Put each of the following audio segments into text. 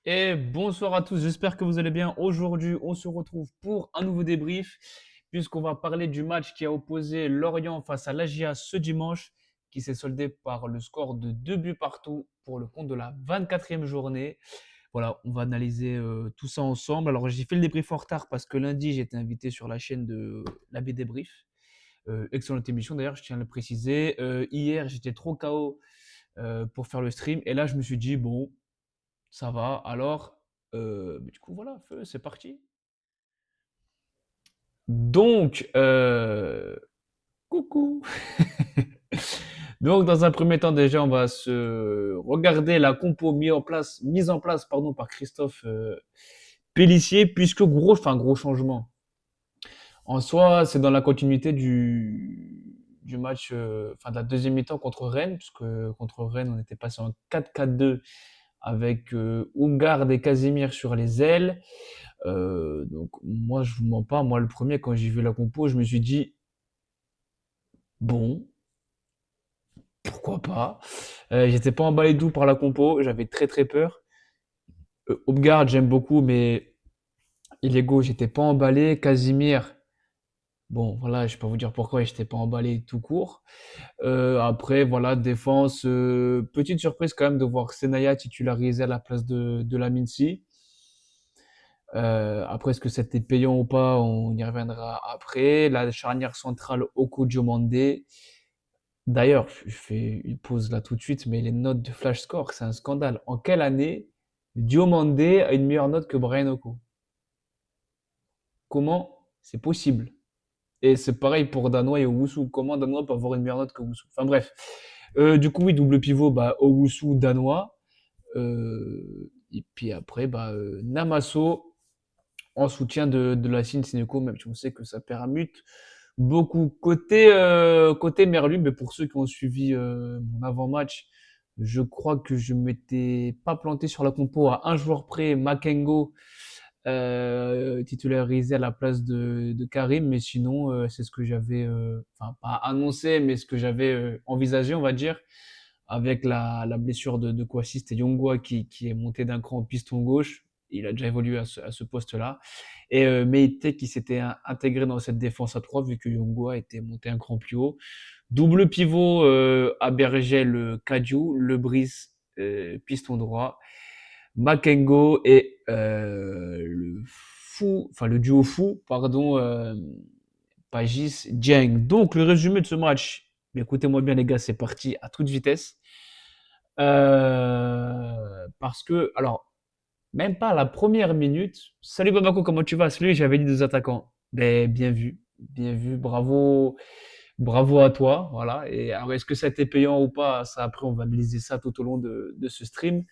Et bonsoir à tous, j'espère que vous allez bien. Aujourd'hui, on se retrouve pour un nouveau débrief, puisqu'on va parler du match qui a opposé Lorient face à l'AGIA ce dimanche, qui s'est soldé par le score de 2 buts partout pour le compte de la 24e journée. Voilà, on va analyser tout ça ensemble. Alors, j'ai fait le débrief en retard parce que lundi, j'ai été invité sur la chaîne de l'AB Débrief. Excellente émission d'ailleurs, je tiens à le préciser. Hier, j'étais trop KO pour faire le stream. Et là, je me suis dit, bon, ça va. Alors, du coup, voilà, feu, c'est parti. Donc, coucou. Donc, dans un premier temps, déjà, on va se regarder la compo mise en place, pardon, par Christophe Pélissier, puisque gros changement. En soi, c'est dans la continuité du match, enfin de la deuxième mi-temps contre Rennes, puisque contre Rennes, on était passé en 4-4-2 avec Oungard et Casimir sur les ailes. Donc moi, je vous mens pas. Moi, le premier, quand j'ai vu la compo, je me suis dit, bon, pourquoi pas. J'étais pas emballé d'où par la compo. J'avais très très peur. Odegaard, j'aime beaucoup, mais il est gauche, j'étais pas emballé. Casimir, bon, voilà, je peux vous dire pourquoi j'étais pas emballé tout court. Après, voilà, défense, petite surprise quand même de voir Senaya titularisé à la place de Lamine Sy. Après, est-ce que c'était payant ou pas? On y reviendra après. La charnière centrale Oko Diomandé. D'ailleurs, je fais une pause là tout de suite, mais les notes de Flash Score, c'est un scandale. En quelle année Diomandé a une meilleure note que Brian Oko? Comment c'est possible? Et c'est pareil pour Danois et Owusu. Comment Danois peut avoir une meilleure note que Owusu? Enfin bref. Du coup, oui, double pivot, bah, Owusu, Danois. Et puis après, bah, Namasso en soutien de Lacine Sénéco, même si on sait que ça permute beaucoup. Côté Merlu, mais pour ceux qui ont suivi mon avant-match, je crois que je m'étais pas planté sur la compo à un joueur près, Makengo, titularisé à la place de Karim, mais sinon, c'est ce que j'avais, enfin, pas annoncé, mais ce que j'avais envisagé, on va dire, avec la blessure de Kouassi, c'était Yongwa qui est monté d'un cran au piston gauche. Il a déjà évolué à ce poste-là. Et Meite qui s'était intégré dans cette défense à 3 vu que Yongwa était monté un cran plus haut. Double pivot à Bergel, Kadiou, Lebris, piston droit, Makengo et le duo fou, pardon, Pagis Dieng. Donc le résumé de ce match, écoutez-moi bien les gars, c'est parti à toute vitesse. Parce que, alors, même pas à la première minute. Salut Bamako, comment tu vas? Salut, j'avais dit deux attaquants. Ben, bien vu, bravo, bravo à toi. Voilà. Et alors, est-ce que ça a été payant ou pas? Ça, après, on va analyser ça tout au long de ce stream.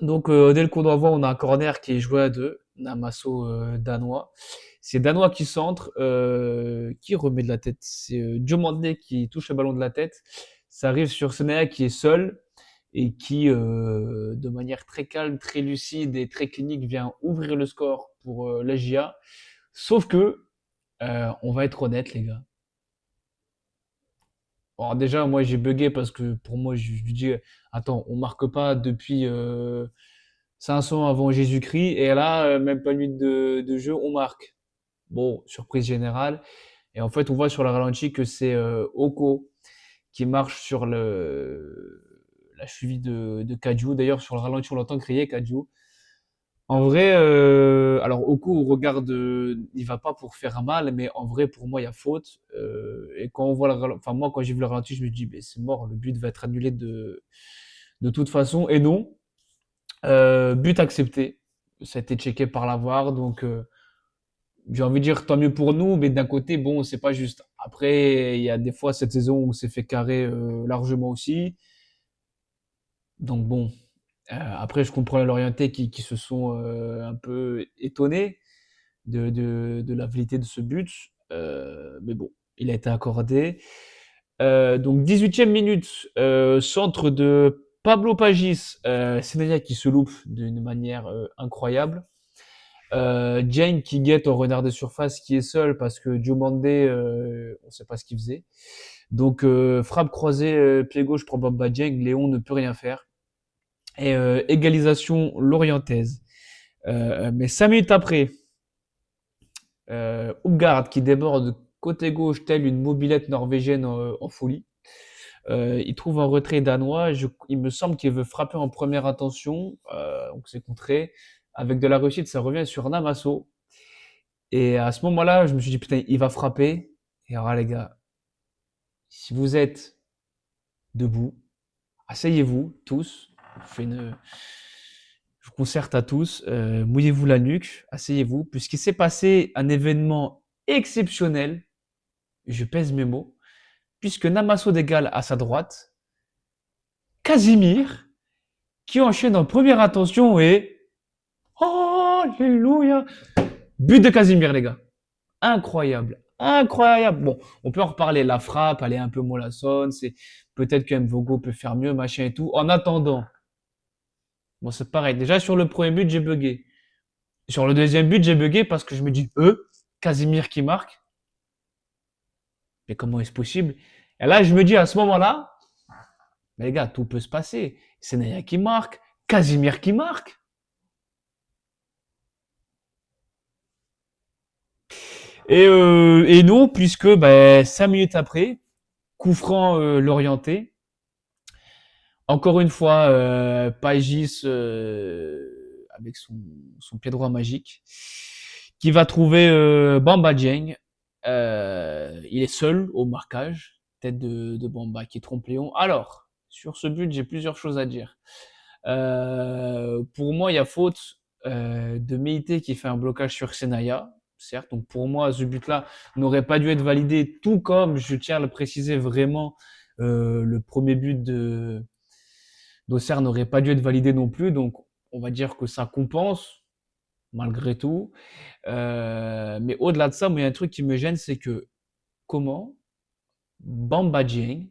Donc, dès le coup d'envoi, on a un corner qui est joué à deux, Namasso danois. C'est Danois qui centre, qui remet de la tête. C'est Diomandé qui touche le ballon de la tête. Ça arrive sur Senaya qui est seul et qui, de manière très calme, très lucide et très clinique, vient ouvrir le score pour l'AGIA. Sauf que, on va être honnête, les gars. Alors déjà, moi, j'ai bugué parce que pour moi, je lui dis, attends, on marque pas depuis 500 avant Jésus-Christ et là, même pas une minute de jeu, on marque. Bon, surprise générale. Et en fait, on voit sur le ralenti que c'est Oko qui marche sur la cheville de Kadiou. D'ailleurs, sur le ralenti, on l'entend crier Kadiou. En vrai, alors Oko regarde, il va pas pour faire mal, mais en vrai, pour moi, il y a faute. Et quand on voit enfin moi, quand j'ai vu le ralenti, je me dis, ben, c'est mort, le but va être annulé de toute façon. Et non, but accepté. Ça a été checké par la VAR, donc j'ai envie de dire tant mieux pour nous, mais d'un côté, bon, c'est pas juste. Après, il y a des fois cette saison où c'est fait carré largement aussi. Donc bon, après, je comprends les Lorientais qui se sont un peu étonnés de la validité de ce but. Mais bon, il a été accordé. Donc 18e minute, centre de Pablo Pagis, Sénégal qui se loupe d'une manière incroyable. Jane qui guette au renard de surface, qui est seul parce que Diomandé, on ne sait pas ce qu'il faisait. Donc frappe croisée, pied gauche pour Bamba Dieng, Léon ne peut rien faire. Et égalisation lorientaise. Mais 5 minutes après, Upgard qui déborde côté gauche telle une mobilette norvégienne en folie. Il trouve un retrait danois. Il me semble qu'il veut frapper en première intention. Donc c'est contré. Avec de la réussite, ça revient sur Namasso. Et à ce moment-là, je me suis dit, putain, il va frapper. Et alors, les gars, si vous êtes debout, asseyez-vous tous. Je vous concerte à tous. Mouillez-vous la nuque, asseyez-vous, puisqu'il s'est passé un événement exceptionnel. Je pèse mes mots. Puisque Namasso d'égale à sa droite, Casimir, qui enchaîne en première intention et oh, alléluia. But de Casimir, les gars. Incroyable. Incroyable. Bon, on peut en reparler. La frappe, elle est un peu mollassonne. C'est peut-être que Mvogo peut faire mieux, machin et tout. En attendant, bon, c'est pareil. Déjà, sur le premier but, j'ai bugué. Sur le deuxième but, j'ai bugué parce que je me dis, Casimir qui marque. Mais comment est-ce possible? Et là, je me dis à ce moment-là, mais les gars, tout peut se passer. C'est Naya qui marque, Casimir qui marque. Et non, puisque 5 minutes après, coup franc l'orienté. Encore une fois, Paegis avec son pied droit magique, qui va trouver Bamba Dieng. Il est seul au marquage, tête de Bamba qui trompe Léon. Alors, sur ce but, j'ai plusieurs choses à dire. Pour moi, il y a faute de Meite qui fait un blocage sur Senaya, certes. Donc pour moi, ce but-là n'aurait pas dû être validé, tout comme, je tiens à le préciser vraiment, le premier but d'Auxerre n'aurait pas dû être validé non plus. Donc on va dire que ça compense, malgré tout. Mais au-delà de ça, moi, il y a un truc qui me gêne, c'est que comment Bamba Dieng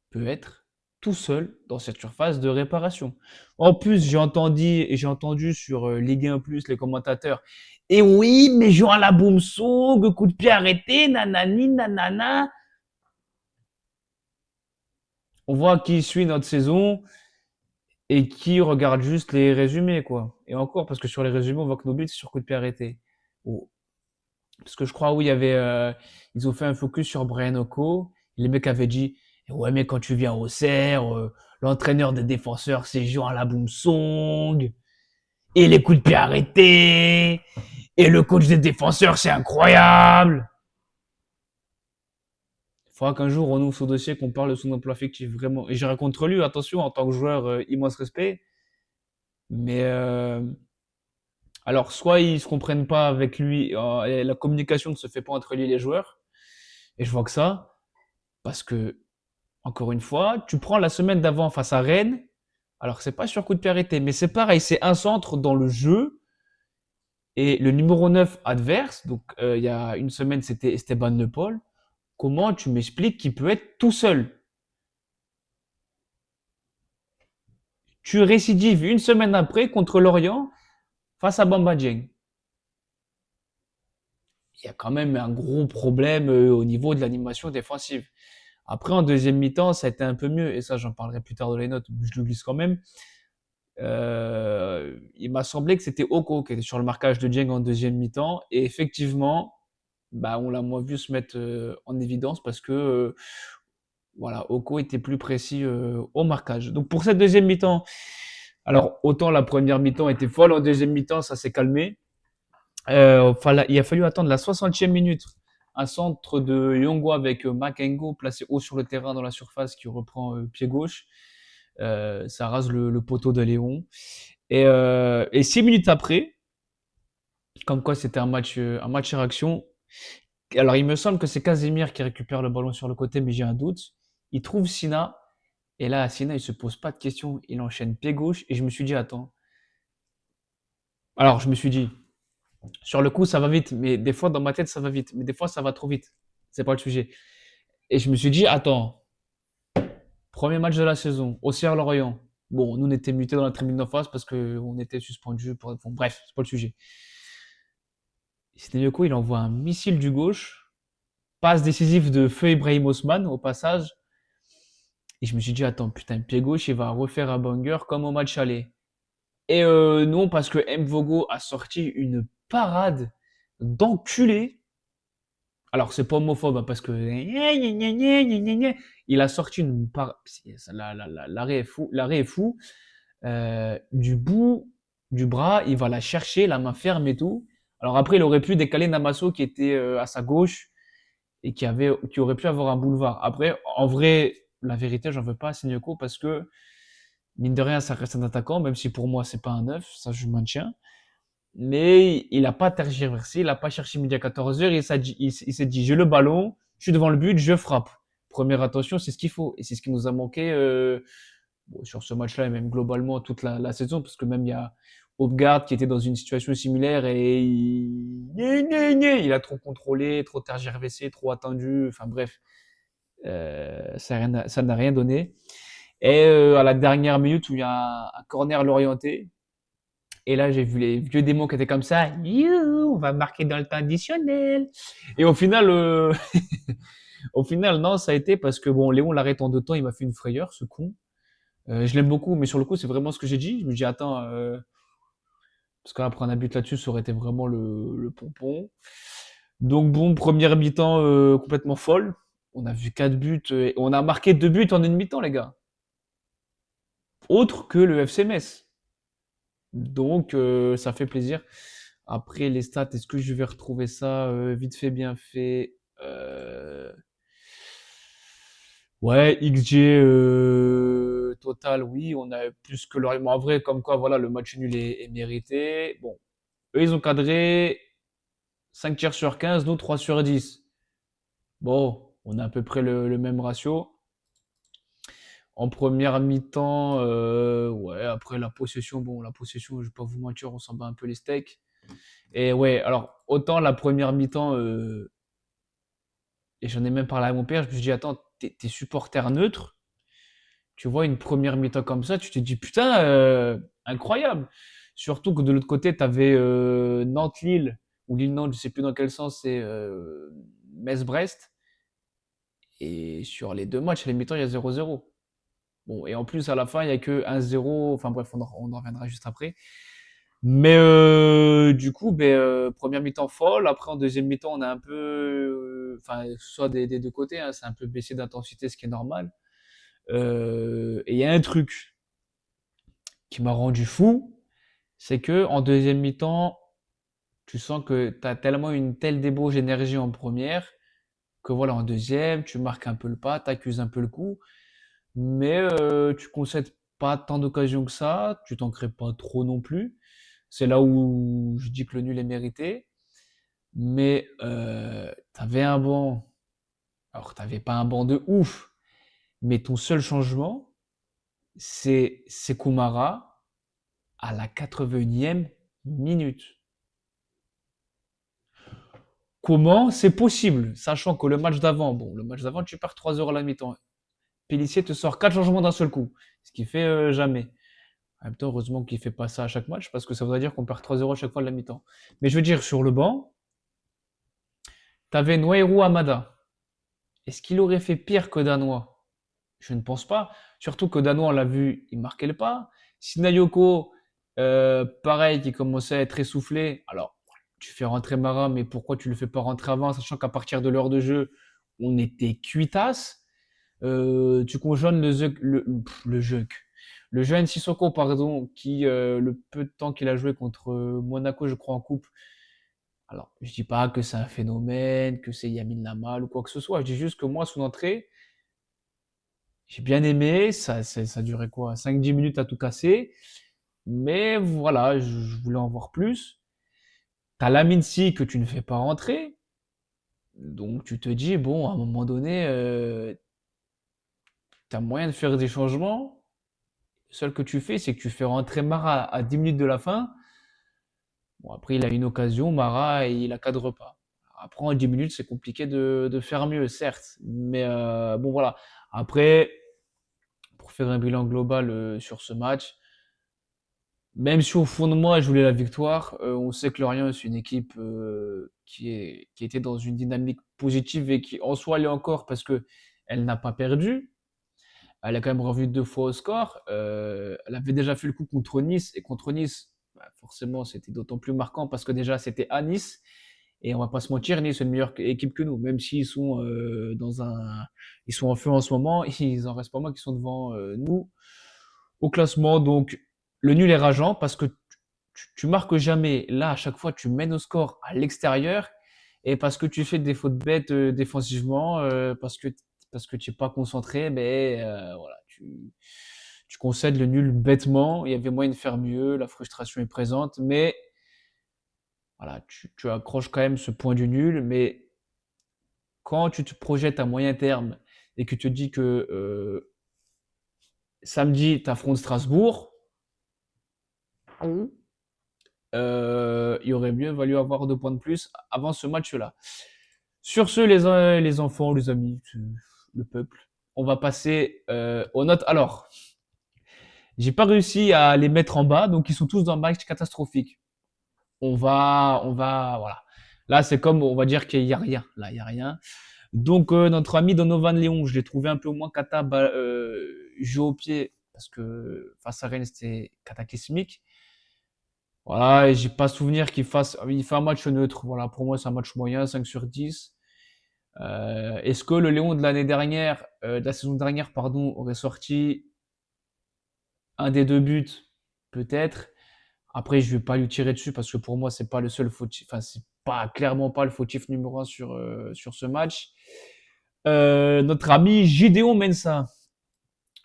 peut être tout seul dans cette surface de réparation. En plus, j'ai entendu sur Ligue 1 Plus les commentateurs. Et oui, mais Joan Laboumsong, coup de pied arrêté, nanani, nanana. On voit qui suit notre saison et qui regarde juste les résumés, quoi. Et encore, parce que sur les résumés, on voit que nos buts, c'est sur coup de pied arrêté. Oh. Parce que je crois, oui, ils ont fait un focus sur Brian Oko. Les mecs avaient dit, ouais, mais quand tu viens au Auxerre, l'entraîneur des défenseurs, c'est Jean Laboumsong. Et les coups de pied arrêtés. Et le coach des défenseurs, c'est incroyable. Il faudra qu'un jour, on ouvre ce dossier, qu'on parle de son emploi fictif, vraiment. Et j'irai contre lui, attention, en tant que joueur, immense respect. Mais, alors, soit ils se comprennent pas avec lui, et la communication ne se fait pas entre lui et les joueurs. Et je vois que ça. Parce que, encore une fois, tu prends la semaine d'avant face à Rennes. Alors, c'est pas sur coup de pied arrêté, mais c'est pareil, c'est un centre dans le jeu. Et le numéro 9 adverse, donc il y a une semaine, c'était Esteban Le Paul. Comment tu m'expliques qu'il peut être tout seul? Tu récidives une semaine après contre Lorient face à Bamba Dieng. Il y a quand même un gros problème au niveau de l'animation défensive. Après, en deuxième mi-temps, ça a été un peu mieux, et ça, j'en parlerai plus tard dans les notes, je le glisse quand même. Il m'a semblé que c'était Oko qui était sur le marquage de Dieng en deuxième mi-temps, et effectivement, on l'a moins vu se mettre en évidence parce que voilà, Oko était plus précis au marquage. Donc pour cette deuxième mi-temps, alors autant la première mi-temps était folle, en deuxième mi-temps, ça s'est calmé. Il a fallu attendre la 60e minute. Un centre de Yongo avec Makengo placé haut sur le terrain dans la surface qui reprend pied gauche. Ça rase le poteau de Léon. Et 6 minutes après, comme quoi c'était un match réaction. Alors il me semble que c'est Casemir qui récupère le ballon sur le côté, mais j'ai un doute. Il trouve Sina. Et là, Sina, il se pose pas de questions. Il enchaîne pied gauche. Et je me suis dit, attends. Alors je me suis dit, sur le coup, ça va vite, mais des fois, dans ma tête, ça va vite, mais des fois, ça va trop vite. C'est pas le sujet. Et je me suis dit, attends, premier match de la saison, Auxerre-Lorient. Bon, nous, on était mutés dans la tribune d'en face parce qu'on était suspendus. Bon, bref, c'est pas le sujet. Sidney il envoie un missile du gauche, passe décisive de Feu Ibrahim Osman au passage. Et je me suis dit, attends, putain, pied gauche, il va refaire un banger comme au match aller. Et non, parce que Mvogo a sorti une parade d'enculé. Alors, c'est pas homophobe, hein, parce que il a sorti une parade. L'arrêt est fou. L'arrêt est fou. Du bout du bras, il va la chercher, la main ferme et tout. Alors après, il aurait pu décaler Namasso qui était à sa gauche et qui aurait pu avoir un boulevard. Après, en vrai, la vérité, j'en veux pas à Senioko parce que mine de rien, ça reste un attaquant, même si pour moi, c'est pas un neuf, ça je maintiens. Mais il a pas tergiversé, il a pas cherché midi à 14h, il s'est dit, j'ai le ballon, je suis devant le but, je frappe. Première attention, c'est ce qu'il faut. Et c'est ce qui nous a manqué bon, sur ce match-là et même globalement toute la saison, parce que même il y a Hopgard qui était dans une situation similaire et il a trop contrôlé, trop tergiversé, trop attendu, enfin bref, ça n'a rien donné. Et à la dernière minute où il y a un corner l'orienté, et là j'ai vu les vieux démons qui étaient comme ça, you, on va marquer dans le temps additionnel. Et au final, au final non, ça a été parce que bon, Léon l'arrête en 2 temps, il m'a fait une frayeur, ce con. Je l'aime beaucoup, mais sur le coup, c'est vraiment ce que j'ai dit. Je me dis, attends, parce qu'après prendre un but là-dessus, ça aurait été vraiment le pompon. Donc bon, première mi-temps complètement folle. On a vu 4 buts, et on a marqué 2 buts en une mi-temps, les gars. Autre que le FC Metz. Donc ça fait plaisir. Après, les stats, est-ce que je vais retrouver ça vite fait, bien fait Ouais, XG total, oui, on a plus que leur. Bon, en vrai, comme quoi, voilà, le match nul est mérité. Bon, eux, ils ont cadré 5 tirs sur 15, nous 3 sur 10. Bon, on a à peu près le même ratio. En première mi-temps, ouais, après la possession, bon, la possession, je vais pas vous mentir, on s'en bat un peu les steaks. Et ouais, alors, autant la première mi-temps, et j'en ai même parlé à mon père, je me suis dit, attends, t'es supporter neutre, tu vois une première mi-temps comme ça, tu te dis, putain, incroyable. Surtout que de l'autre côté, t'avais Nantes-Lille, ou Lille-Nantes, je sais plus dans quel sens, c'est Metz-Brest. Et sur les deux matchs, à la mi-temps, il y a 0-0. Bon, et en plus, à la fin, il y a que 1-0. Enfin bref, on en reviendra juste après. Mais du coup, ben, première mi-temps folle. Après, en deuxième mi-temps, on a un peu, enfin, soit des deux côtés, hein, c'est un peu baissé d'intensité, ce qui est normal. Et il y a un truc qui m'a rendu fou, c'est que en deuxième mi-temps, tu sens que tu as tellement une telle débauche d'énergie en première que voilà, en deuxième, tu marques un peu le pas, tu accuses un peu le coup, mais tu concèdes pas tant d'occasions que ça, tu t'en crées pas trop non plus. C'est là où je dis que le nul est mérité. Mais t'avais un banc. Alors, t'avais pas un banc de ouf, mais ton seul changement, c'est Koumara à la 81e minute. Comment c'est possible, sachant que le match d'avant, bon, le match d'avant, tu perds 3 heures à la mi-temps. Pélissier te sort 4 changements d'un seul coup, ce qui fait jamais. En même temps, heureusement qu'il fait pas ça à chaque match, parce que ça voudrait dire qu'on perd 3-0 à chaque fois à la mi-temps. Mais je veux dire, sur le banc, t'avais Noirou Amada. Est-ce qu'il aurait fait pire que Danois? Je ne pense pas. Surtout que Danois, on l'a vu, il marquait le pas. Sinayoko, pareil, qui commençait à être essoufflé. Alors, tu fais rentrer Mara, mais pourquoi tu le fais pas rentrer avant, sachant qu'à partir de l'heure de jeu, on était cuitasse. Tu conjoignes le jeune Sissoko, pardon, qui, le peu de temps qu'il a joué contre Monaco, je crois, en coupe. Alors, je dis pas que c'est un phénomène, que c'est Yamin Lamal ou quoi que ce soit. Je dis juste que moi, son entrée, j'ai bien aimé. Ça durait quoi? 5-10 minutes à tout casser. Mais voilà, je voulais en voir plus. T'as Lamine Si que tu ne fais pas rentrer. Donc tu te dis, bon, à un moment donné, t'as moyen de faire des changements. Le seul que tu fais, c'est que tu fais rentrer Mara à 10 minutes de la fin. Bon, après, il a une occasion, Mara, et il a cadre pas. Après, en 10 minutes, c'est compliqué de faire mieux, certes. Mais bon, voilà. Après, pour faire un bilan global sur ce match, même si au fond de moi, je voulais la victoire, on sait que Lorient, c'est une équipe qui était dans une dynamique positive et qui, en soi, l'est encore parce que elle n'a pas perdu. Elle a quand même revenu 2 fois au score. Elle avait déjà fait le coup contre Nice. Et contre Nice, bah, forcément, c'était d'autant plus marquant parce que déjà, c'était à Nice. Et on va pas se mentir, Nice est une meilleure équipe que nous. Même s'ils sont ils sont en feu en ce moment, ils en restent pas mal qui sont devant nous au classement. Donc, le nul est rageant parce que tu marques jamais. Là, à chaque fois, tu mènes au score à l'extérieur et parce que tu fais des fautes bêtes défensivement, parce que tu n'es pas concentré, mais voilà, tu concèdes le nul bêtement. Il y avait moyen de faire mieux, la frustration est présente, mais voilà, tu accroches quand même ce point du nul. Mais quand tu te projettes à moyen terme et que tu te dis que samedi, tu affrontes Strasbourg, il aurait mieux valu avoir 2 points de plus avant ce match-là. Sur ce, les enfants, les amis, le peuple, on va passer aux notes. Alors, j'ai pas réussi à les mettre en bas, donc ils sont tous dans un match catastrophique. Voilà. Là, c'est comme, on va dire qu'il y a rien. Là, il y a rien. Donc, notre ami Donovan Léon, je l'ai trouvé un peu moins cata, jeu au pied, parce que face à Rennes, c'était cataclysmique. Voilà, et j'ai pas souvenir il fait un match neutre. Voilà, pour moi, c'est un match moyen, 5 sur 10. Est-ce que le Léon de l'année dernière, de la saison dernière, pardon, aurait sorti un des 2 buts? Peut-être. Après, je vais pas lui tirer dessus parce que pour moi, c'est pas le seul fautif. Enfin, c'est pas clairement pas le fautif numéro un sur ce match. Notre ami Gideon Mensah.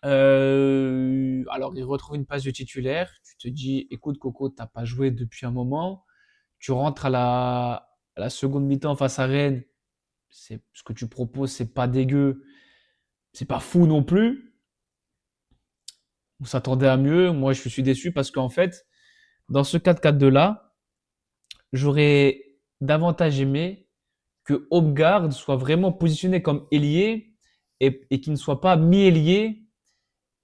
Alors, il retrouve une place de titulaire. Tu te dis, écoute, Coco, t'as pas joué depuis un moment. Tu rentres à la seconde mi-temps face à Rennes. Ce que tu proposes, c'est pas dégueu. C'est pas fou non plus. On s'attendait à mieux. Moi, je suis déçu parce qu'en fait, dans ce 4-4-2 là, j'aurais davantage aimé que Hopgard soit vraiment positionné comme ailier et qu'il ne soit pas mi-ailier,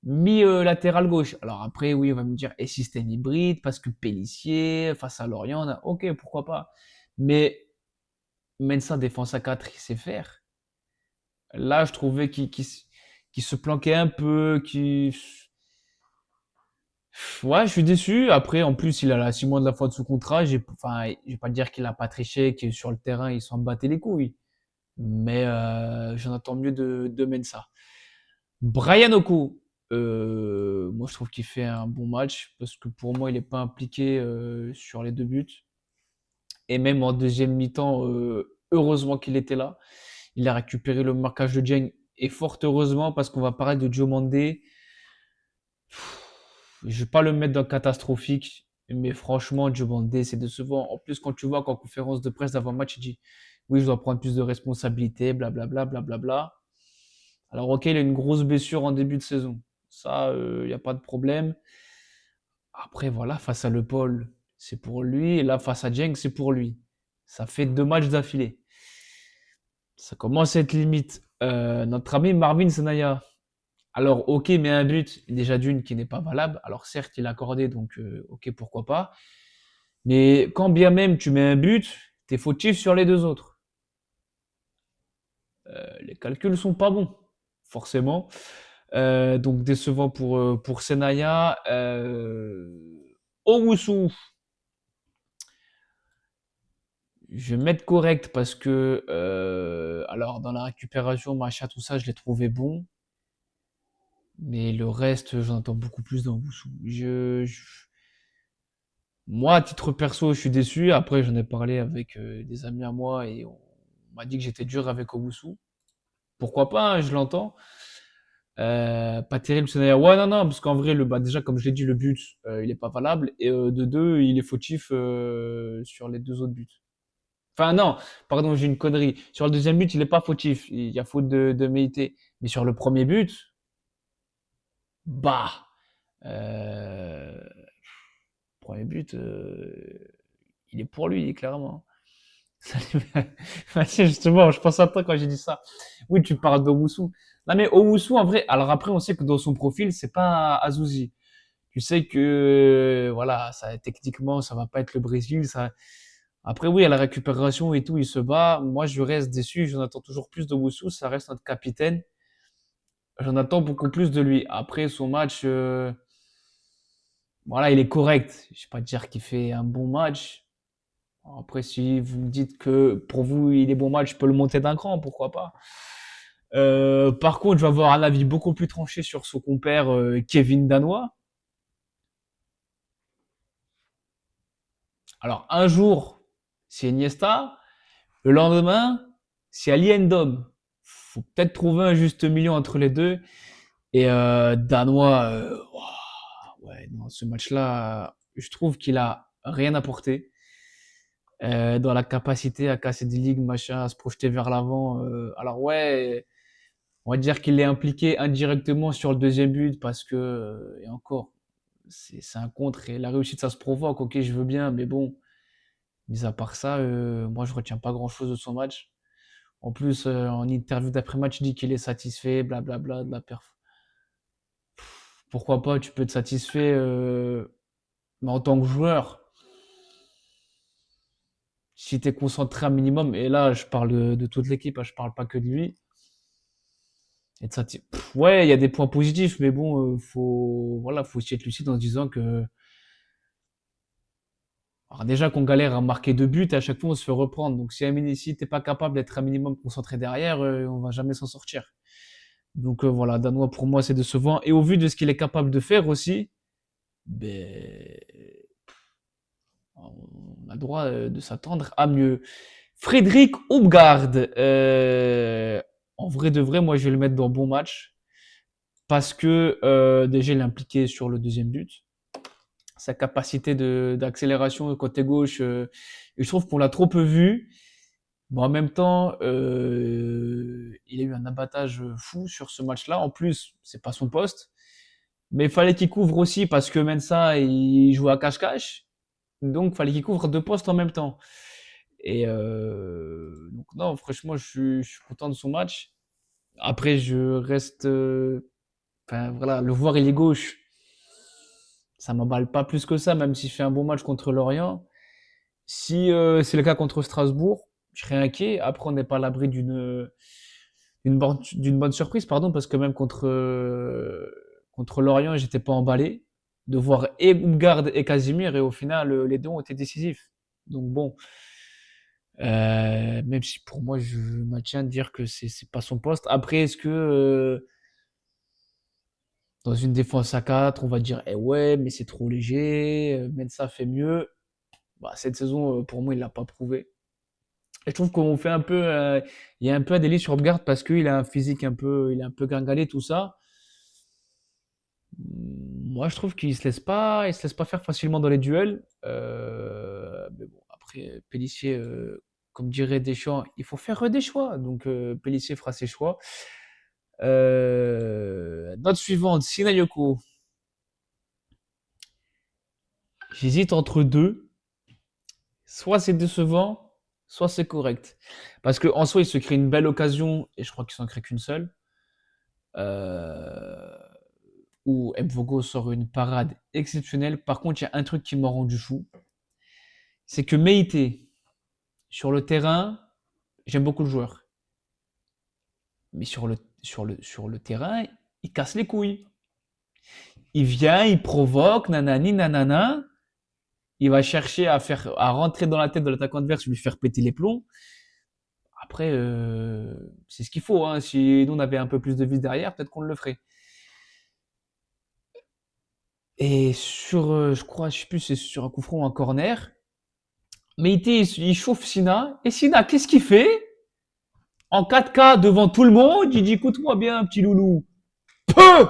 mi-latéral gauche. Alors après, oui, on va me dire, et si c'était un hybride, parce que Pélissier, face à Lorient, ok, pourquoi pas. Mais Mensa défense à 4, il sait faire. Là, je trouvais qu'il se planquait un peu, Ouais, je suis déçu. Après, en plus, il a la 6 mois de la fin de sous contrat. Enfin, je vais pas dire qu'il a pas triché, qu'il est sur le terrain, il s'en battait les couilles. Mais j'en attends mieux de Mensa. Brian Oko, moi je trouve qu'il fait un bon match parce que pour moi, il n'est pas impliqué sur les 2 buts. Et même en deuxième mi-temps, heureusement qu'il était là. Il a récupéré le marquage de Dieng et fort heureusement parce qu'on va parler de Diomandé. Je vais pas le mettre dans catastrophique, mais franchement, Diomandé, c'est décevant. En plus, quand tu vois qu'en conférence de presse d'avant-match, il dit oui, je dois prendre plus de responsabilités, blablabla, blablabla. Alors, ok, il a une grosse blessure en début de saison. Ça, il n'y a pas de problème. Après, voilà, face à Le Paul, c'est pour lui. Et là, face à Dieng, c'est pour lui. Ça fait 2 matchs d'affilée. Ça commence à être limite. Notre ami Marvin Senaya. Alors, ok, mais un but, déjà d'une, qui n'est pas valable. Alors, certes, il a accordé, donc ok, pourquoi pas. Mais quand bien même tu mets un but, t'es fautif sur les 2 autres. Les calculs sont pas bons, forcément. Donc décevant pour Senaya. Owusu, je vais mettre correct parce que alors dans la récupération, machin, tout ça, je l'ai trouvé bon. Mais le reste, j'en entends beaucoup plus dans Owusu. Moi, à titre perso, je suis déçu. Après, j'en ai parlé avec des amis à moi et on m'a dit que j'étais dur avec Owusu. Pourquoi pas, hein, je l'entends. Pas terrible, Senaya. Ouais, non, non, parce qu'en vrai, déjà, comme je l'ai dit, le but, il est pas valable. Et de deux, il est fautif sur les 2 autres buts. Enfin, non, pardon, j'ai une connerie. Sur le deuxième but, il est pas fautif. Il y a faute de Meïté. Mais sur le premier but, bah, euh, premier but, il est pour lui, clairement. Justement, je pense à toi quand j'ai dit ça. Oui, tu parles d'Owusu. Non, mais Owusu, en vrai, alors après, on sait que dans son profil, c'est pas Azuzi. Tu sais que, voilà, ça, techniquement, ça va pas être le Brésil. Après, oui, à la récupération et tout, il se bat. Moi, je reste déçu. J'en attends toujours plus d'Owusu. Ça reste notre capitaine. J'en attends beaucoup plus de lui. Après, son match, voilà, il est correct. Je vais pas dire qu'il fait un bon match. Après, si vous me dites que pour vous, il est bon match, je peux le monter d'un cran, pourquoi pas. Par contre, je vais avoir un avis beaucoup plus tranché sur son compère Kevin Danois. Alors, un jour, c'est Iniesta. Le lendemain, c'est Ali Ndom. Faut peut-être trouver un juste milieu entre les deux. Et Danois, ouais, non, ce match-là, je trouve qu'il a rien apporté dans la capacité à casser des ligues, machin, à se projeter vers l'avant. Alors ouais, on va dire qu'il est impliqué indirectement sur le deuxième but parce que, et encore, c'est un contre et la réussite ça se provoque. Ok, je veux bien, mais bon, mis à part ça, moi je retiens pas grand-chose de son match. En plus, en interview d'après-match, il dit qu'il est satisfait, blablabla, de la perf. Pourquoi pas, tu peux être satisfait, mais en tant que joueur, si tu es concentré un minimum, et là je parle de toute l'équipe, hein, je parle pas que de lui, être ouais, il y a des points positifs, mais bon, voilà, faut aussi être lucide en se disant que, alors déjà qu'on galère à marquer 2 buts, à chaque fois on se fait reprendre. Donc si t'es pas capable d'être un minimum concentré derrière, on va jamais s'en sortir. Donc voilà, Danois pour moi c'est décevant. Et au vu de ce qu'il est capable de faire aussi, ben, on a droit de s'attendre à mieux. Frédéric Hopgaard, en vrai de vrai, moi je vais le mettre dans bon match parce que déjà il est impliqué sur le deuxième but. Sa capacité d'accélération côté gauche, et je trouve qu'on l'a trop peu vu. Bon, en même temps, il a eu un abattage fou sur ce match-là. En plus, c'est pas son poste. Mais il fallait qu'il couvre aussi parce que Mensa, il joue à cache-cache. Donc, il fallait qu'il couvre 2 postes en même temps. Et donc, non, franchement, je suis content de son match. Après, je reste. Enfin, voilà, le voir, il est gauche. Ça m'emballe pas plus que ça, même s'il fait un bon match contre Lorient. Si c'est le cas contre Strasbourg, je serais inquiet. Après, on n'est pas à l'abri d'une bonne surprise, pardon, parce que même contre Lorient, j'étais pas emballé de voir et Oumgard et Casimir, et au final, les deux ont été décisifs. Donc bon, même si pour moi, je maintiens de dire que c'est pas son poste. Après, est-ce que dans une défense à 4, on va dire, eh ouais, mais c'est trop léger, Mensa fait mieux. Bah, cette saison, pour moi, il l'a pas prouvé. Et je trouve qu'on fait un peu, il y a un peu un délit sur Hopgard parce qu'il a un physique un peu, il est un peu gringalé, tout ça. Moi, je trouve qu'il se laisse pas faire facilement dans les duels. Mais bon, après, Pélissier, comme dirait Deschamps, il faut faire des choix. Donc, Pélissier fera ses choix. Note suivante, Sinayoko. J'hésite entre deux. Soit c'est décevant, soit c'est correct. Parce qu'en soi, il se crée une belle occasion, et je crois qu'il s'en crée qu'une seule. Euh, où Mvogo sort une parade exceptionnelle. Par contre, il y a un truc qui m'a rendu fou. C'est que Meïté, sur le terrain, j'aime beaucoup le joueur. Mais sur le terrain, il casse les couilles. Il vient, il provoque, nanani, nanana. Il va chercher à rentrer dans la tête de l'attaquant adverse, lui faire péter les plombs. Après, c'est ce qu'il faut, hein. Si nous on avait un peu plus de vis derrière, peut-être qu'on le ferait. Et je crois, je sais plus, c'est sur un coup franc ou un corner. Meïté, il chauffe Sina. Et Sina, qu'est-ce qu'il fait? En 4K devant tout le monde, il dit écoute-moi bien, petit loulou. Peu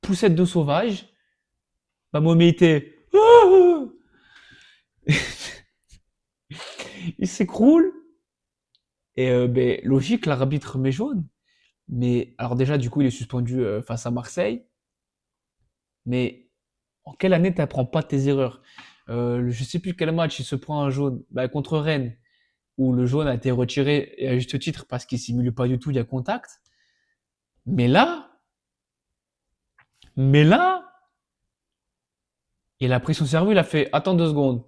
Poussette de sauvage. Bah, mon Meïté, il s'écroule. Et ben, logique, l'arbitre met jaune. Mais alors déjà, du coup, il est suspendu face à Marseille. Mais en quelle année t'apprends pas tes erreurs? Je sais plus quel match il se prend un jaune. Bah, contre Rennes, où le jaune a été retiré, et à juste titre, parce qu'il simule pas du tout, il y a contact. Mais là, mais là, il a pris son cerveau, il a fait attends 2 secondes.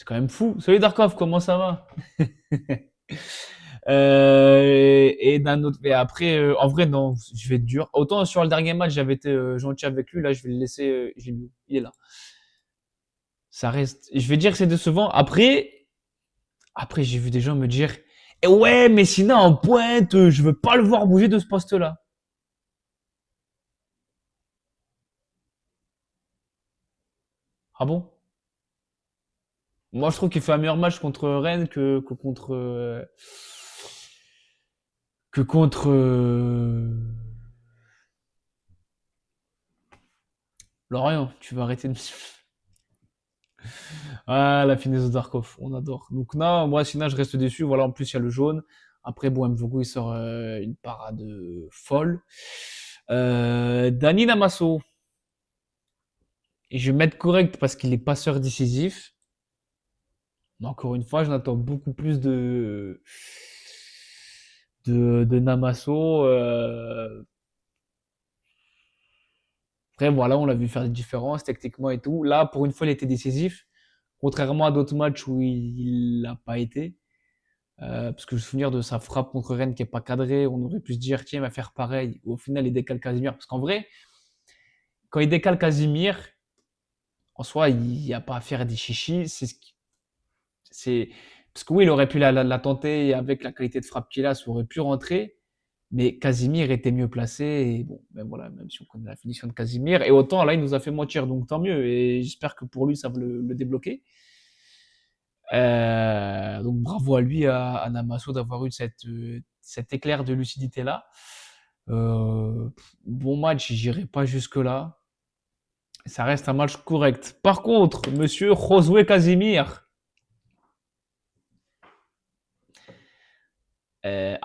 C'est quand même fou. Salut Darkov, comment ça va? Et d'un autre, et après, en vrai, non, je vais être dur. Autant sur le dernier match, j'avais été gentil avec lui. Là, je vais le laisser. Je l'ai mis où. Il est là. Ça reste. Je vais dire que c'est décevant. Après, j'ai vu des gens me dire, eh ouais, mais sinon en pointe, je veux pas le voir bouger de ce poste-là. Ah bon? Moi, je trouve qu'il fait un meilleur match contre Rennes que contre Lorient. Tu vas arrêter de me... Ah, la finesse de Darkov, on adore. Donc non, moi, sinon, je reste déçu. Voilà, en plus, il y a le jaune. Après, bon, Mvogo, il sort une parade folle. Dani Namasso. Et je vais mettre correct parce qu'il est passeur décisif. Mais encore une fois, j'en attends beaucoup plus de Namasso. Après, voilà, on l'a vu faire des différences techniquement et tout. Là, pour une fois, il était décisif. Contrairement à d'autres matchs où il l'a pas été. Parce que je me souviens de sa frappe contre Rennes qui est pas cadrée. On aurait pu se dire, tiens, il va faire pareil. Au final, il décale Casimir. Parce qu'en vrai, quand il décale Casimir, en soi, il n'y a pas à faire des chichis. C'est, parce que oui, il aurait pu la tenter et avec la qualité de frappe qu'il a, ça aurait pu rentrer. Mais Casimir était mieux placé. Et bon, ben voilà, même si on connaît la finition de Casimir. Et autant, là, il nous a fait mentir. Donc tant mieux. Et j'espère que pour lui, ça va le débloquer. Donc bravo à lui, à Namasso, d'avoir eu cet éclair de lucidité-là. Bon match, j'irai pas jusque-là. Ça reste un match correct. Par contre, monsieur Josué Casimir.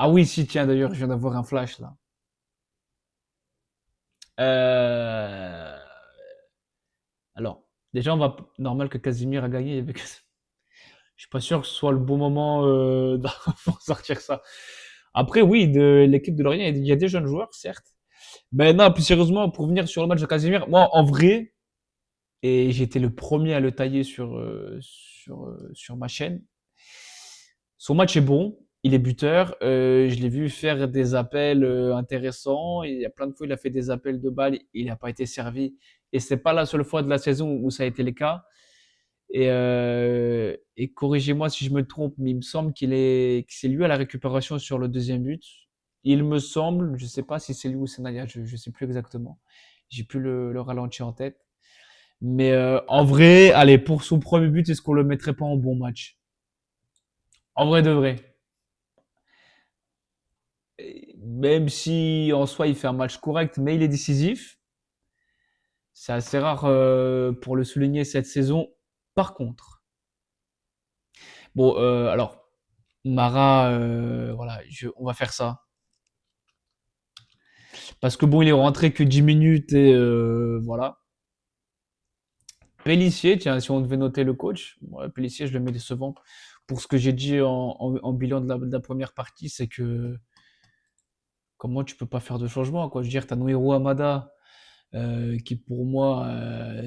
Ah oui, si, tiens, d'ailleurs, je viens d'avoir un flash là. Euh, alors, déjà, on va normal que Casimir a gagné. Je suis pas sûr que ce soit le bon moment pour sortir ça. Après, oui, de l'équipe de Lorient, il y a des jeunes joueurs, certes. Mais non, plus sérieusement, pour venir sur le match de Casimir, moi, en vrai, et j'étais le premier à le tailler sur ma chaîne, son match est bon, il est buteur, je l'ai vu faire des appels intéressants, il y a plein de fois, il a fait des appels de balles, il n'a pas été servi, et c'est pas la seule fois de la saison où ça a été le cas. Et corrigez-moi si je me trompe, mais il me semble que c'est lui à la récupération sur le deuxième but. Il me semble, je sais pas si c'est lui ou c'est Naya, je sais plus exactement. J'ai plus le ralenti en tête. Mais en vrai, allez, pour son premier but, est-ce qu'on le mettrait pas en bon match? En vrai de vrai. Même si en soi il fait un match correct, mais il est décisif. C'est assez rare pour le souligner cette saison. Par contre, bon, alors Mara, voilà, on va faire ça. Parce que bon, il est rentré que 10 minutes et voilà. Pellissier, tiens, si on devait noter le coach, ouais, Pellissier, je le mets décevant. Pour ce que j'ai dit en bilan de la première partie, c'est que comment tu peux pas faire de changement, quoi. Je veux dire, t'as Noiro Amada, qui pour moi,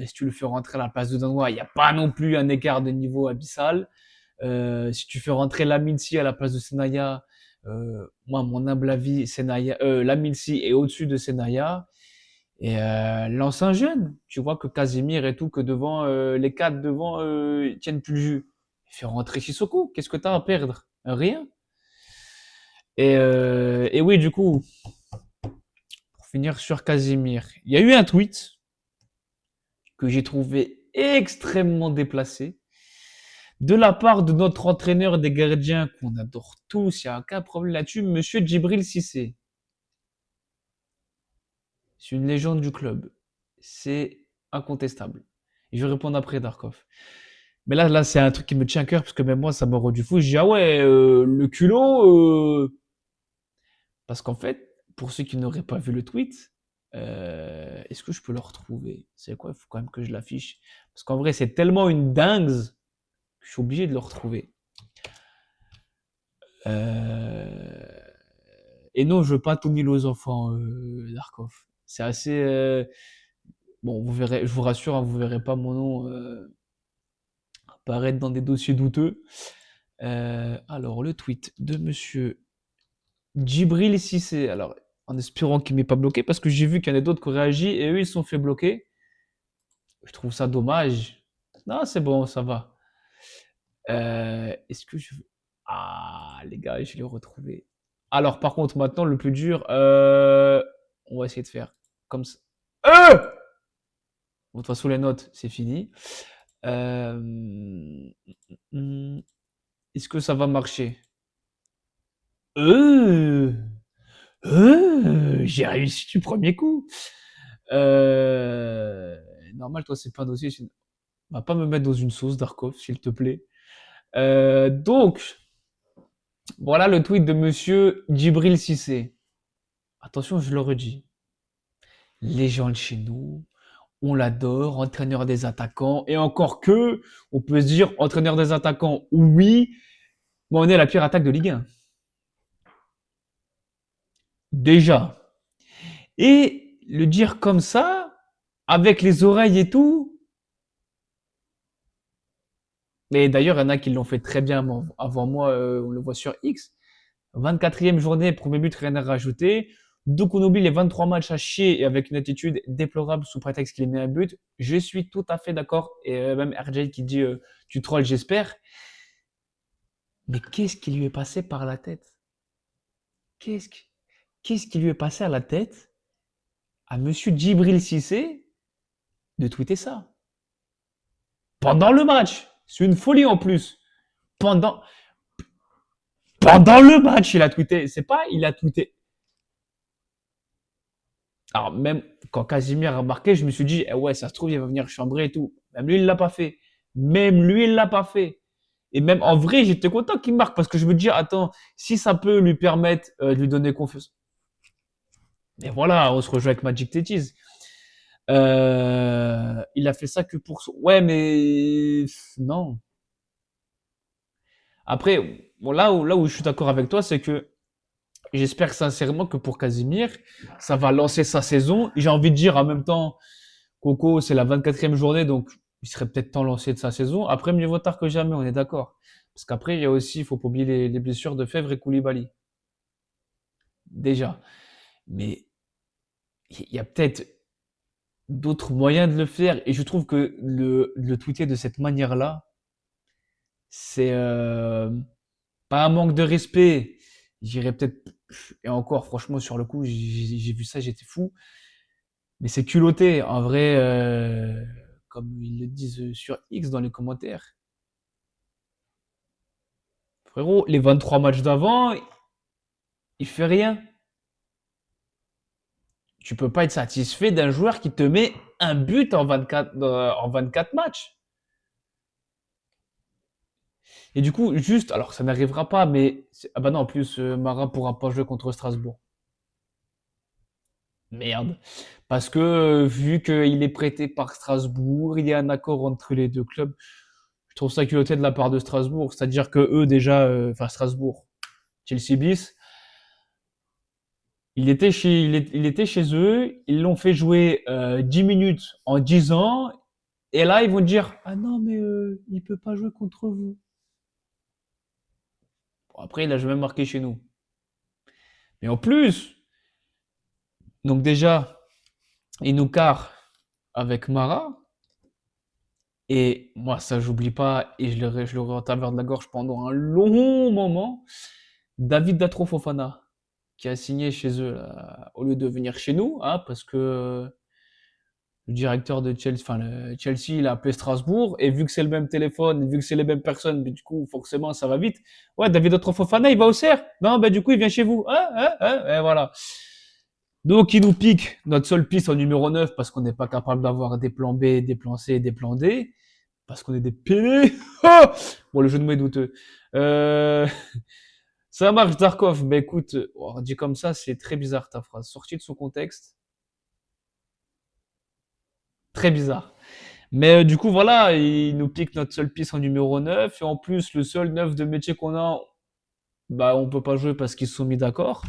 si tu le fais rentrer à la place de Danois, il n'y a pas non plus un écart de niveau abyssal. Si tu fais rentrer Laminsi à la place de Senaya, moi, à mon humble avis, Laminsi est au-dessus de Senaya. Et lance un jeune. Tu vois que Casimir et tout, que devant les quatre devant ils tiennent plus le jus. Fais rentrer Sissoko. Qu'est-ce que t'as à perdre? Rien. Et oui, du coup, pour finir sur Casimir, il y a eu un tweet que j'ai trouvé extrêmement déplacé de la part de notre entraîneur des gardiens qu'on adore tous, il n'y a aucun problème là-dessus, monsieur Djibril Cissé. C'est une légende du club. C'est incontestable. Et je vais répondre après, Darkov. Mais là, c'est un truc qui me tient à cœur parce que même moi, ça me rend du fou. Je dis, ah ouais, le culot. Parce qu'en fait, pour ceux qui n'auraient pas vu le tweet, est-ce que je peux le retrouver? C'est quoi? Il faut quand même que je l'affiche. Parce qu'en vrai, c'est tellement une dingue que je suis obligé de le retrouver. Euh, Et non, je veux pas tout nul aux enfants, Darkov. C'est assez. Bon, vous verrez, je vous rassure, hein, vous verrez pas mon nom apparaître dans des dossiers douteux. Alors, le tweet de monsieur Djibril Cissé. Alors, en espérant qu'il m'ait pas bloqué, parce que j'ai vu qu'il y en a d'autres qui ont réagi et eux, ils se sont fait bloquer. Je trouve ça dommage. Non, c'est bon, ça va. Est-ce que je... Ah, les gars, je l'ai retrouvé. Alors, par contre, maintenant, le plus dur, on va essayer de faire comme ça. Bon, de toute façon, les notes, c'est fini. Euh, Est-ce que ça va marcher? Euh, j'ai réussi du premier coup. Euh, Normal, toi, c'est pas un dossier. Tu vas pas me mettre dans une sauce, Darkov, s'il te plaît. Donc, voilà le tweet de monsieur Djibril Cissé. Attention, je le redis. Légende chez nous, on l'adore, entraîneur des attaquants. Et encore que, on peut se dire, entraîneur des attaquants, oui, mais on est la pire attaque de Ligue 1. Déjà. Et le dire comme ça, avec les oreilles et tout. Mais d'ailleurs, il y en a qui l'ont fait très bien avant moi, on le voit sur X. 24e journée, premier but, rien à rajouter. Donc on oublie les 23 matchs à chier et avec une attitude déplorable sous prétexte qu'il met un but. Je suis tout à fait d'accord. Et même RJ qui dit tu trolls, j'espère. Mais qu'est-ce qui lui est passé par la tête? Qu'est-ce qui, qu'est-ce qui lui est passé à la tête à monsieur Djibril Cissé de tweeter ça? Pendant le match. C'est une folie en plus. Pendant, pendant le match, il a tweeté. C'est pas, il a tweeté. Alors, même quand Casimir a marqué, je me suis dit, eh ouais, ça se trouve, il va venir chambrer et tout. Même lui, il l'a pas fait. Même lui, il l'a pas fait. Et même en vrai, j'étais content qu'il marque parce que je me dis, attends, si ça peut lui permettre de lui donner confiance. Mais voilà, on se rejoint avec Magic Tétis. Il a fait ça que pour... Ouais, mais non. Après, bon, là où je suis d'accord avec toi, c'est que j'espère sincèrement que pour Casimir, ça va lancer sa saison. J'ai envie de dire en même temps, Coco, c'est la 24e journée, donc il serait peut-être temps lancé de sa saison. Après, mieux vaut tard que jamais, on est d'accord. Parce qu'après, il y a aussi, il faut pas oublier les blessures de Fèvre et Koulibaly. Déjà. Mais il y a peut-être d'autres moyens de le faire. Et je trouve que le tweeter de cette manière-là, c'est pas un manque de respect. J'irais peut-être, et encore, franchement, sur le coup, j'ai vu ça, j'étais fou. Mais c'est culotté, en vrai, comme ils le disent sur X dans les commentaires. Frérot, les 23 matchs d'avant, il fait rien. Tu peux pas être satisfait d'un joueur qui te met un but en 24 matchs. Et du coup, juste, alors ça n'arrivera pas, mais ah bah non, en plus, Marin pourra pas jouer contre Strasbourg. Merde. Parce que vu qu'il est prêté par Strasbourg, il y a un accord entre les deux clubs. Je trouve ça culotté de la part de Strasbourg. C'est-à-dire que eux, déjà, enfin Strasbourg, Chelsea bis, il était chez eux, ils l'ont fait jouer 10 minutes en 10 ans, et là, ils vont dire, ah non, mais il peut pas jouer contre vous. Bon, après, il a jamais marqué chez nous. Mais en plus, donc déjà, il nous carre avec Mara, et moi, ça, j'oublie pas, et je l'aurai en travers de la gorge pendant un long moment. David Datro Fofana, qui a signé chez eux, là, au lieu de venir chez nous, hein, parce que le directeur de Chelsea, enfin, Chelsea, il a appelé Strasbourg, et vu que c'est le même téléphone, vu que c'est les mêmes personnes, mais du coup, forcément, ça va vite. Ouais, David Datro Fofana, il va au CER. Non, bah, du coup, il vient chez vous. Et voilà. Donc, il nous pique notre seule piste en numéro 9 parce qu'on n'est pas capable d'avoir des plans B, des plans C, des plans D. Parce qu'on est des pédés. Bon, le jeu de mots est douteux. Euh... Ça marche, Darkov. Mais écoute, dit comme ça, c'est très bizarre ta phrase. Sortie de son contexte, très bizarre. Mais du coup, voilà, il nous pique notre seule piste en numéro 9. Et en plus, le seul 9 de métier qu'on a, bah, on peut pas jouer parce qu'ils se sont mis d'accord.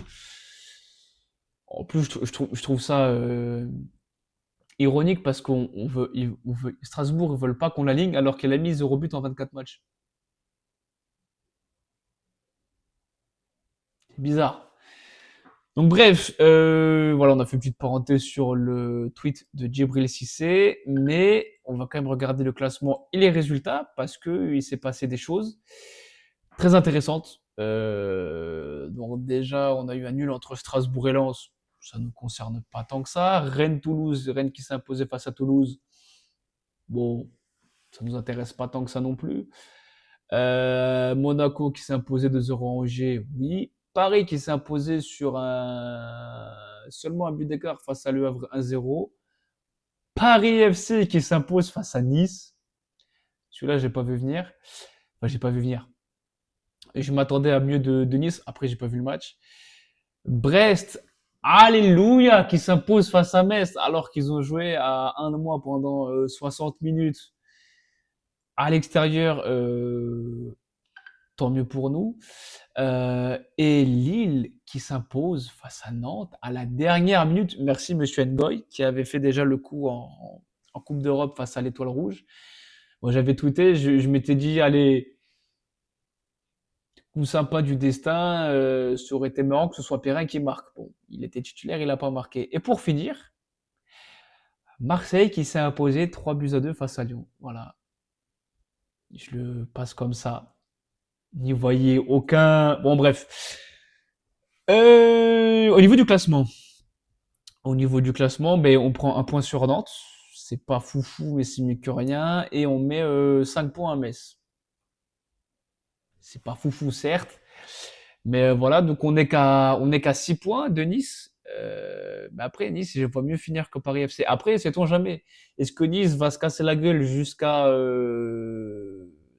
En plus, je trouve ça Ironique parce Strasbourg, ils veulent pas qu'on l'aligne alors qu'elle a mis 0 but en 24 matchs. C'est bizarre. Donc bref, voilà, on a fait une petite parenthèse sur le tweet de Djibril Cissé, mais on va quand même regarder le classement et les résultats parce que il s'est passé des choses très intéressantes. Donc déjà, on a eu un nul entre Strasbourg et Lens, ça ne nous concerne pas tant que ça. Rennes-Toulouse, Rennes qui s'est imposé face à Toulouse, bon, ça nous intéresse pas tant que ça non plus. Monaco qui s'est imposé 2-0 à Angers, oui. Paris qui s'est imposé sur seulement un but d'écart face à Le Havre 1-0. Paris FC qui s'impose face à Nice. Celui-là, j'ai pas vu venir. Enfin, j'ai pas vu venir. Et je m'attendais à mieux de Nice. Après, j'ai pas vu le match. Brest, alléluia, qui s'impose face à Metz alors qu'ils ont joué à un mois pendant 60 minutes à l'extérieur. Tant mieux pour nous. Et Lille qui s'impose face à Nantes à la dernière minute. Merci Monsieur Ngoy qui avait fait déjà le coup en Coupe d'Europe face à l'Étoile Rouge. Moi j'avais tweeté, je m'étais dit allez, coup sympa du destin, ça aurait été marrant que ce soit Perrin qui marque. Bon, il était titulaire, il n'a pas marqué. Et pour finir, Marseille qui s'est imposé 3-2 face à Lyon. Voilà, je le passe comme ça. N'y voyez aucun. Bon bref. Au niveau du classement. Au niveau du classement, ben, on prend un point sur Nantes. C'est pas foufou, mais c'est mieux que rien. Et on met 5 points à Metz. C'est pas foufou, certes. Mais voilà, donc on est qu'à 6 points de Nice. Mais après, Nice, je vois mieux finir que Paris FC. Après, sait-on jamais. Est-ce que Nice va se casser la gueule jusqu'à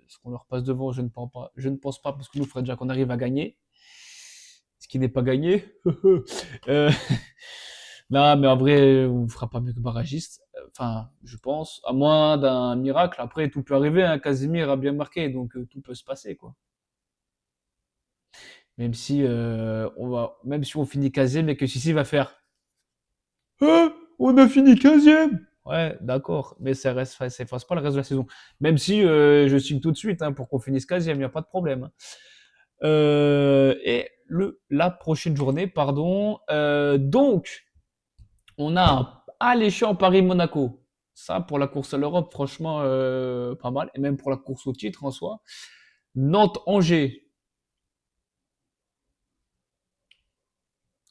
ce qu'on leur passe devant? Je ne pense pas. Je ne pense pas parce que nous, il faudrait déjà qu'on arrive à gagner. Ce qui n'est pas gagné. euh, non, mais en vrai, on ne fera pas mieux que barragiste. Enfin, je pense. À moins d'un miracle. Après, tout peut arriver. Hein. Casemir a bien marqué, donc tout peut se passer, quoi. Même si on finit 15e et que Sissi va faire ah, on a fini 15e. Ouais, d'accord, mais ça efface pas le reste de la saison. Même si je signe tout de suite hein, pour qu'on finisse 15e, il n'y a pas de problème. Et la prochaine journée, pardon. Donc, on a un alléchant Paris-Monaco. Ça, pour la course à l'Europe, franchement, pas mal. Et même pour la course au titre en soi. Nantes-Angers.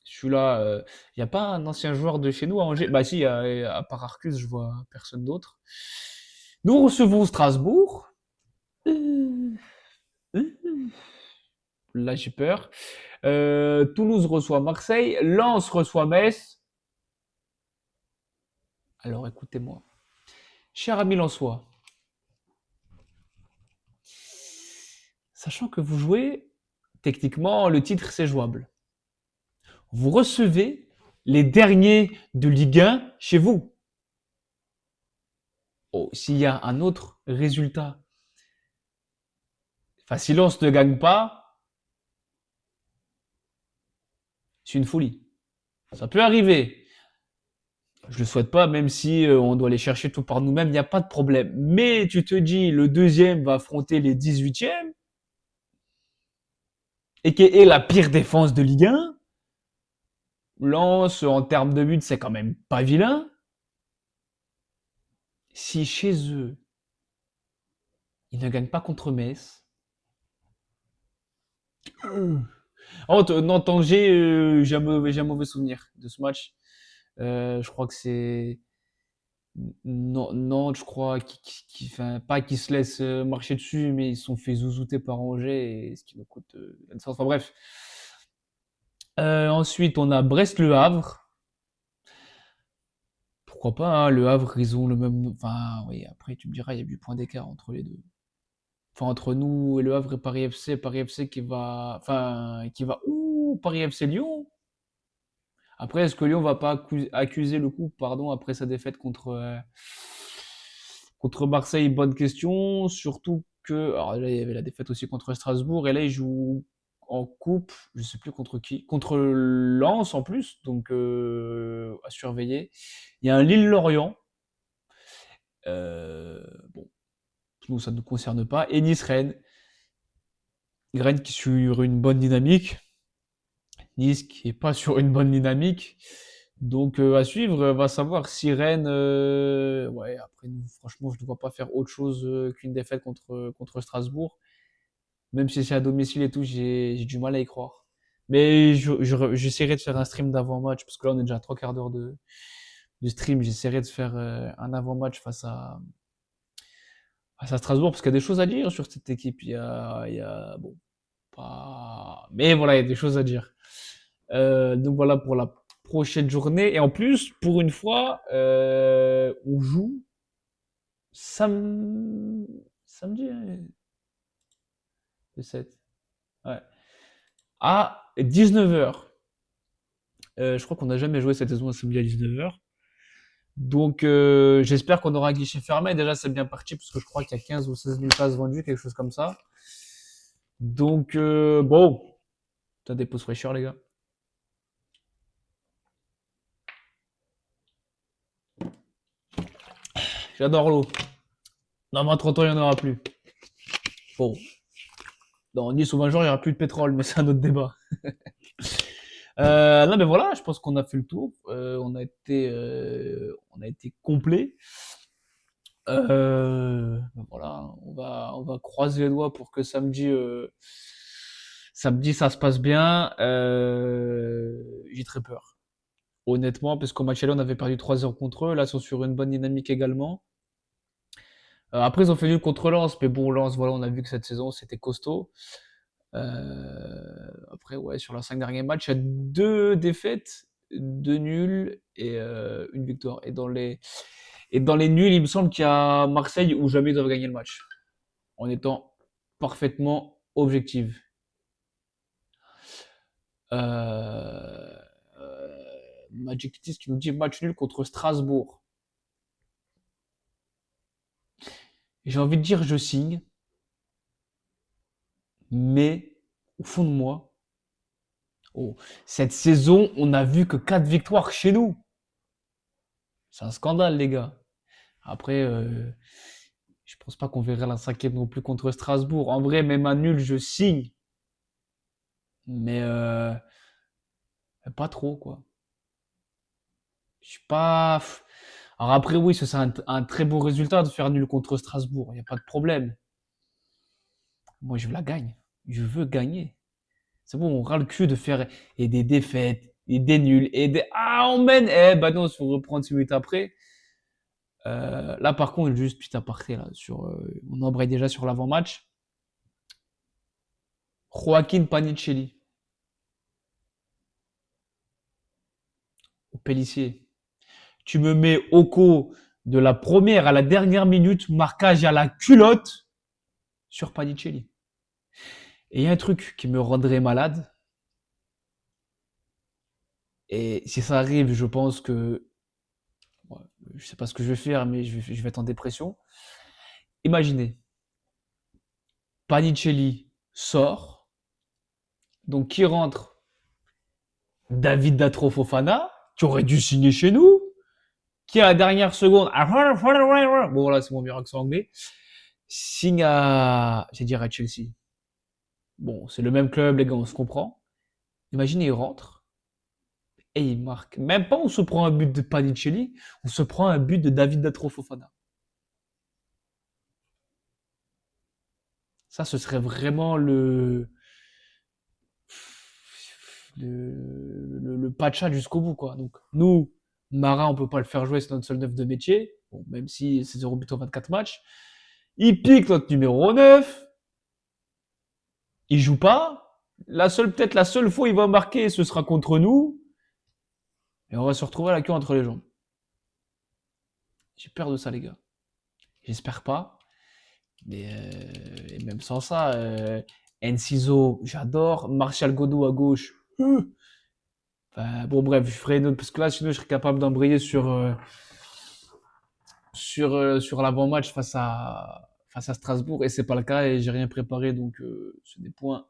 Celui-là, il n'y a pas un ancien joueur de chez nous à Angers. Bah si, à part Arcus, je vois personne d'autre. Nous recevons Strasbourg. Euh, Là, j'ai peur. Toulouse reçoit Marseille. Lens reçoit Metz. Alors écoutez-moi. Cher ami Lensois, sachant que vous jouez, techniquement, le titre, c'est jouable. Vous recevez les derniers de Ligue 1 chez vous. Oh, s'il y a un autre résultat, enfin, si Lens ne gagne pas, c'est une folie. Ça peut arriver. Je le souhaite pas, même si on doit aller chercher tout par nous-mêmes, il n'y a pas de problème. Mais tu te dis, le deuxième va affronter les 18e, et qui est la pire défense de Ligue 1. Lens, en termes de but, c'est quand même pas vilain. Si chez eux, ils ne gagnent pas contre Metz, oh, non, Tanger, j'ai un mauvais souvenir de ce match. Je crois que c'est Nantes, je crois, enfin, pas qui se laisse marcher dessus, mais ils se sont fait zouzouter par Angers, et ce qui nous coûte la licence. Enfin bref. Ensuite, on a Brest-Le Havre. Pourquoi pas, hein, Le Havre, ils ont le même. Enfin, oui, après, tu me diras, il y a 8 points d'écart entre les deux. Enfin, entre nous et Le Havre et Paris FC. Paris FC qui va. Enfin, qui va. Ouh, Paris FC Lyon. Après, est-ce que Lyon va pas accuser le coup, pardon, après sa défaite contre Marseille? Bonne question. Surtout que, alors là, il y avait la défaite aussi contre Strasbourg, et là, il joue en coupe, je sais plus contre qui, contre Lens en plus, donc à surveiller. Il y a un Lille-Lorient, bon, nous ça ne nous concerne pas, et Nice-Rennes. Rennes qui est sur une bonne dynamique, Nice qui est pas sur une bonne dynamique. Donc à suivre, va savoir si Rennes, ouais, après franchement je ne vois pas faire autre chose qu'une défaite contre Strasbourg. Même si c'est à domicile et tout, j'ai du mal à y croire. Mais j'essaierai de faire un stream d'avant-match, parce que là on est déjà à 3 quarts d'heure de stream. J'essaierai de faire un avant-match face à Strasbourg, parce qu'il y a des choses à dire sur cette équipe. Bon, pas... Mais voilà, il y a des choses à dire. Donc voilà pour la prochaine journée. Et en plus, pour une fois, on joue samedi, hein, le 7. Ouais. À 19h. Je crois qu'on n'a jamais joué cette saison à samedi à 19h. Donc j'espère qu'on aura un guichet fermé. Déjà, c'est bien parti, parce que je crois qu'il y a 15 ou 16 000 places vendues, quelque chose comme ça. Donc bon, t'as des pauses fraîcheurs, les gars. J'adore l'eau. Dans 20-30 ans, il n'y en aura plus. Bon, dans 10 ou 20 jours, il n'y aura plus de pétrole, mais c'est un autre débat. Non, mais voilà, je pense qu'on a fait le tour. On a été complet. Voilà, on va croiser les doigts pour que samedi ça se passe bien. J'ai très peur, honnêtement, parce qu'au match aller, on avait perdu 3-0 contre eux. Là, ils sont sur une bonne dynamique également. Après, ils ont fait nul contre Lens, mais bon, Lens, voilà, on a vu que cette saison, c'était costaud. Après, ouais, sur leurs 5 derniers matchs, il y a 2 défaites, 2 nuls et une victoire. Et dans les nuls, il me semble qu'il y a Marseille où jamais ils doivent gagner le match, en étant parfaitement objectif. Euh, Magic Kitis qui nous dit match nul contre Strasbourg. J'ai envie de dire je signe, mais au fond de moi, oh, cette saison, on n'a vu que 4 victoires chez nous. C'est un scandale, les gars. Après, je pense pas qu'on verrait la cinquième non plus contre Strasbourg. En vrai, même un nul, je signe. Mais pas trop, quoi. Je suis pas. Alors après, oui, ce serait un très beau résultat de faire nul contre Strasbourg. Il n'y a pas de problème. Moi, je la gagne. Je veux gagner. C'est bon, on ras le cul de faire et des défaites, et des nuls, et des. Ah, on mène! Eh, bah non, il faut reprendre 6 minutes après. Là, par contre, juste petit aparté, là, on embraye déjà sur l'avant-match. Joaquin Panicelli, au Pellissier. Tu me mets Oko de la première à la dernière minute, marquage à la culotte sur Panicelli. Et il y a un truc qui me rendrait malade. Et si ça arrive, je pense que. Ouais, je sais pas ce que je vais faire, mais je vais être en dépression. Imaginez, Panicelli sort. Donc qui rentre? David Datro Fofana, qui aurait dû signer chez nous. Qui à la dernière seconde. Bon voilà, c'est mon meilleur accent anglais. Signe à. J'ai dire à Chelsea. Bon, c'est le même club, les gars, on se comprend. Imaginez, il rentre et il marque. Même pas on se prend un but de Panicelli, on se prend un but de David Datro Fofana. Ça, ce serait vraiment le patcha jusqu'au bout, quoi. Donc, nous, Mara, on peut pas le faire jouer, c'est notre seul neuf de métier. Bon, même si c'est 0 but en 24 matchs. Il pique notre numéro 9. Il joue pas. Peut-être la seule fois où il va marquer, ce sera contre nous. Et on va se retrouver à la queue entre les jambes. J'ai peur de ça, les gars. J'espère pas. Mais et même sans ça, Enciso, j'adore. Martial Godot à gauche. Enfin, bon, bref, je ferai une autre. Parce que là, sinon, je serais capable d'embrayer sur l'avant-match face à Strasbourg. Et c'est pas le cas et j'ai rien préparé. Donc, c'est des points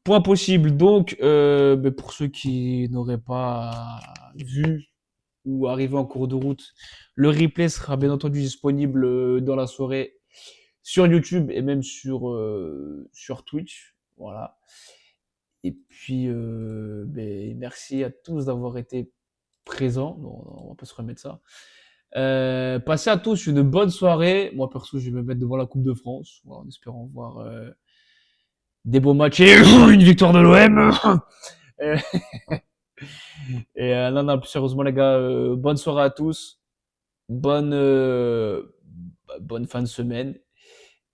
Point possible. Donc, ben, pour ceux qui n'auraient pas vu ou arrivé en cours de route, le replay sera bien entendu disponible dans la soirée sur YouTube et même sur Twitch. Voilà. Et puis, ben, merci à tous d'avoir été présents. Non, on va pas se remettre ça. Passez à tous une bonne soirée. Moi, perso, je vais me mettre devant la Coupe de France, voilà, en espérant voir des beaux matchs et une victoire de l'OM. Euh, non, non, plus sérieusement, les gars, bonne soirée à tous. Bonne, bonne fin de semaine.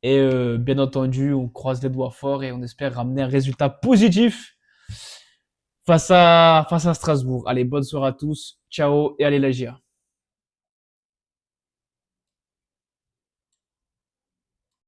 Et bien entendu, on croise les doigts fort et on espère ramener un résultat positif face à Strasbourg. Allez, bonne soirée à tous. Ciao et allez la GIA.